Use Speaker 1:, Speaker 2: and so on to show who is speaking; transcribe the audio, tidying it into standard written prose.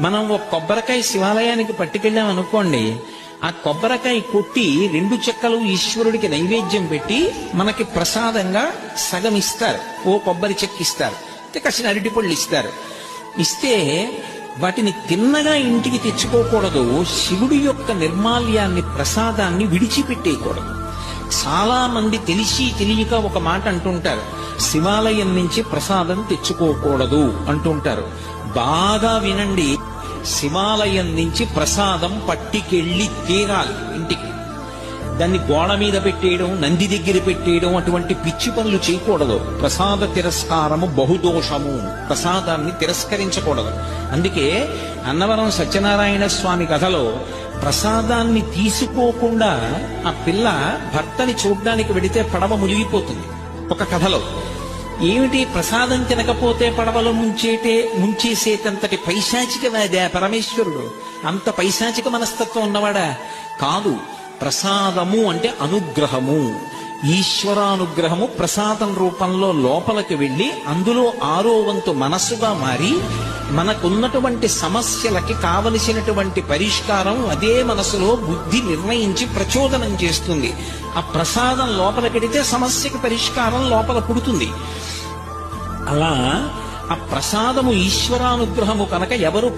Speaker 1: మనం ఒక కొబ్బరికాయ శివాలయానికి పట్టుకెళ్ళాం అనుకోండి, ఆ కొబ్బరికాయ కొట్టి 2 చెక్కలు ఈశ్వరుడికి నైవేద్యం పెట్టి మనకి ప్రసాదంగా సగం ఇస్తారు. ఓ కొబ్బరి చెక్క ఇస్తారు, కాసిన అరటిపళ్ళు ఇస్తారు. ఇస్తే వాటిని తిన్నగా ఇంటికి తెచ్చుకోకూడదు. శివుడి యొక్క నిర్మాల్యాన్ని, ప్రసాదాన్ని విడిచిపెట్టేయకూడదు. చాలా మంది తెలిసి తెలియక ఒక మాట అంటుంటారు, శివాలయం నుంచి ప్రసాదం తెచ్చుకోకూడదు అంటుంటారు. బాగా వినండి, శివాలయం నుంచి ప్రసాదం పట్టికెళ్ళి తీరాలి ఇంటికి. దాన్ని గోడ మీద పెట్టేయడం, నంది దగ్గర పెట్టేయడం, అటువంటి పిచ్చి పనులు చేయకూడదు. ప్రసాద తిరస్కారము బహుదోషము. ప్రసాదాన్ని తిరస్కరించకూడదు. అందుకే అన్నవరం సత్యనారాయణ స్వామి కథలో ప్రసాదాన్ని తీసుకోకుండా ఆ పిల్ల భర్తని చూడ్డానికి వెడితే పడవ మునిగిపోతుంది. ఒక కథలో ఏమిటి, ప్రసాదం తినకపోతే పడవలో ముంచేసేటంతటి పైశాచికవాదా పరమేశ్వరుడు? అంత పైశాచిక మనస్తత్వం ఉన్నవాడా? కాదు. ప్రసాదము అంటే అనుగ్రహము, ఈశ్వరానుగ్రహము ప్రసాదం రూపంలో లోపలికి వెళ్ళి అందులో 6వ వంతు మనస్సుగా మారి మనకున్నటువంటి సమస్యలకి కావలసినటువంటి పరిష్కారం అదే మనసులో బుద్ధి నిర్ణయించి ప్రచోదనం చేస్తుంది. ఆ ప్రసాదం లోపలికెడితే సమస్యకి పరిష్కారం లోపల పుడుతుంది. అలా ఆ ప్రసాదము ఈశ్వరానుగ్రహము కనుక ఎవరు